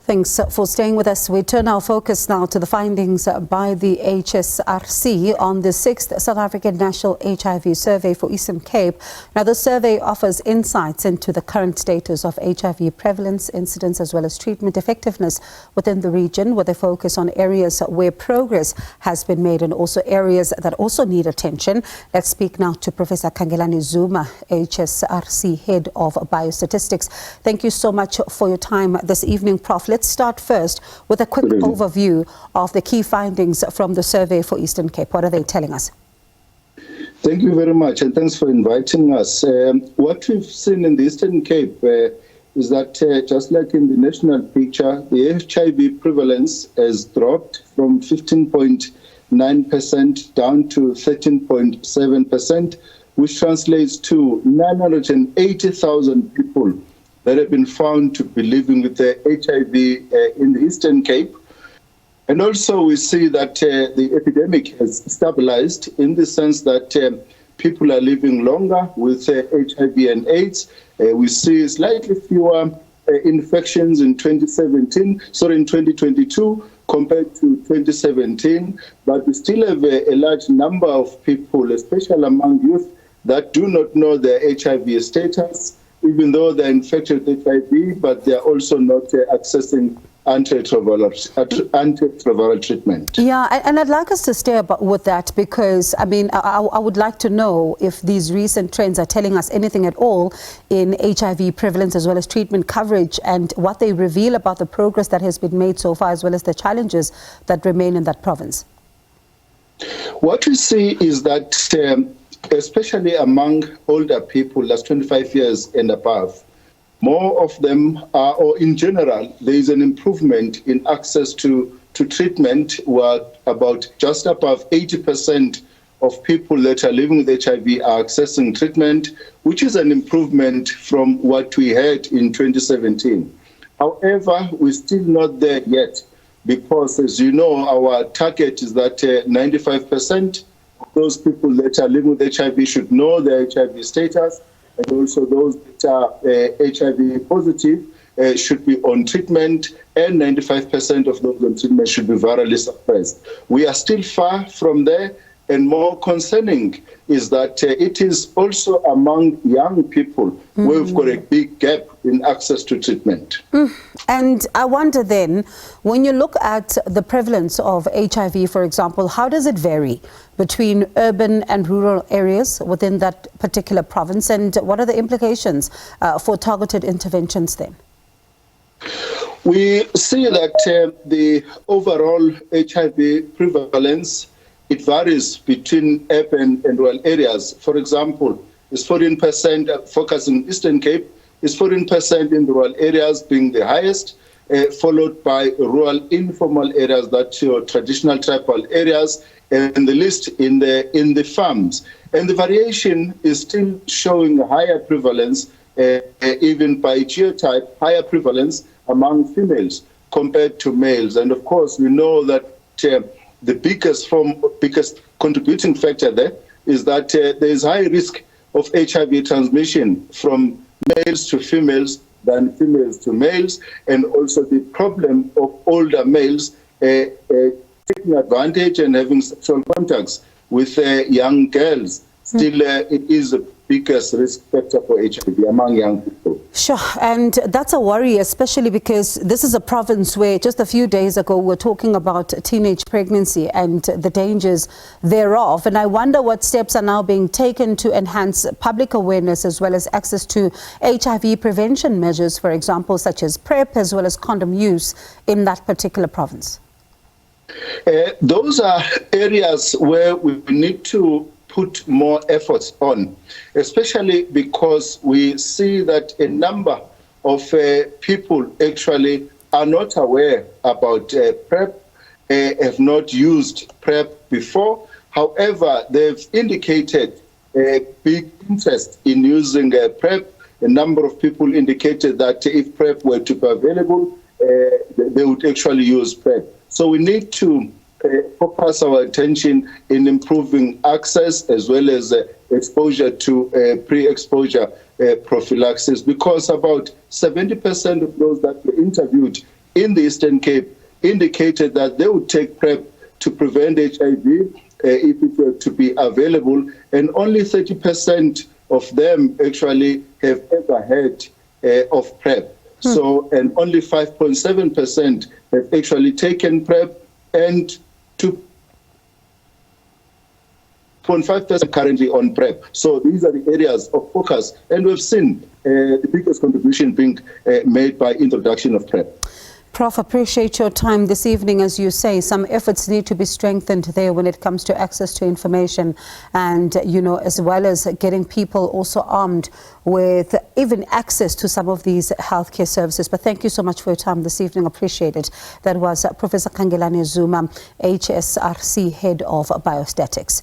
Thanks for staying with us. We turn our focus now to the findings by the HSRC on the 6th South African National HIV Survey for Eastern Cape. Now, the survey offers insights into the current status of HIV prevalence, incidence, as well as treatment effectiveness within the region, with a focus on areas where progress has been made and also areas that also need attention. Let's speak now to Professor Khangelani Zuma, HSRC Head of Biostatistics. Thank you so much for your time this evening, Prof. Let's start first with a quick overview of the key findings from the survey for Eastern Cape. What are they telling us? Thank you very much, and thanks for inviting us. What we've seen in the Eastern Cape is that just like in the national picture, the HIV prevalence has dropped from 15.9% down to 13.7%, which translates to 980,000 people that have been found to be living with HIV in the Eastern Cape. And also we see that the epidemic has stabilized in the sense that people are living longer with HIV and AIDS. We see slightly fewer infections in 2022 compared to 2017, but we still have a large number of people, especially among youth, that do not know their HIV status, even though they're infected with HIV, but they're also not accessing antiretroviral treatment. Yeah, and I'd like us to stay with that because, I mean, I would like to know if these recent trends are telling us anything at all in HIV prevalence as well as treatment coverage and what they reveal about the progress that has been made so far as well as the challenges that remain in that province. What we see is that especially among older people, that's 25 years and above, more of them are, or in general, there is an improvement in access to treatment, where about just above 80% of people that are living with HIV are accessing treatment, which is an improvement from what we had in 2017. However, we're still not there yet because, as you know, our target is that 95% of those people that are living with HIV should know their HIV status, and also those that are HIV positive should be on treatment, and 95% of those on treatment should be virally suppressed. We are still far from there, and more concerning is that it is also among young people where we've got a big gap in access to treatment. And I wonder then, when you look at the prevalence of HIV, for example, how does it vary between urban and rural areas within that particular province, and what are the implications for targeted interventions then? We see that the overall HIV prevalence, it varies between urban and rural areas. For example, it's 14% focusing Eastern Cape, is 14% in the rural areas being the highest, followed by rural informal areas, that's your traditional tribal areas, and the list in the farms. And the variation is still showing a higher prevalence, even by genotype, higher prevalence among females compared to males. And of course, we know that the biggest contributing factor there is that there is high risk of HIV transmission from males to females than females to males, and also the problem of older males taking advantage and having sexual contacts with young girls. Still, it is the biggest risk factor for HIV among young people. Sure, and that's a worry, especially because this is a province where just a few days ago we're talking about teenage pregnancy and the dangers thereof. And I wonder what steps are now being taken to enhance public awareness as well as access to HIV prevention measures, for example, such as PrEP as well as condom use in that particular province. Those are areas where we need to put more efforts on, especially because we see that a number of people actually are not aware about PrEP, have not used PrEP before. However, they've indicated a big interest in using PrEP. A number of people indicated that if PrEP were to be available, they would actually use PrEP. So we need to focus our attention in improving access as well as exposure to pre-exposure prophylaxis, because about 70% of those that were interviewed in the Eastern Cape indicated that they would take PrEP to prevent HIV if it were to be available, and only 30% of them actually have ever heard of PrEP. So, and only 5.7% have actually taken PrEP, and 2.5% currently on PrEP. So these are the areas of focus, and we've seen the biggest contribution being made by introduction of PrEP. Prof, appreciate your time this evening. As you say, some efforts need to be strengthened there when it comes to access to information and, as well as getting people also armed with even access to some of these healthcare services. But thank you so much for your time this evening. Appreciate it. That was Professor Khangelani Zuma, HSRC Head of Biostatics.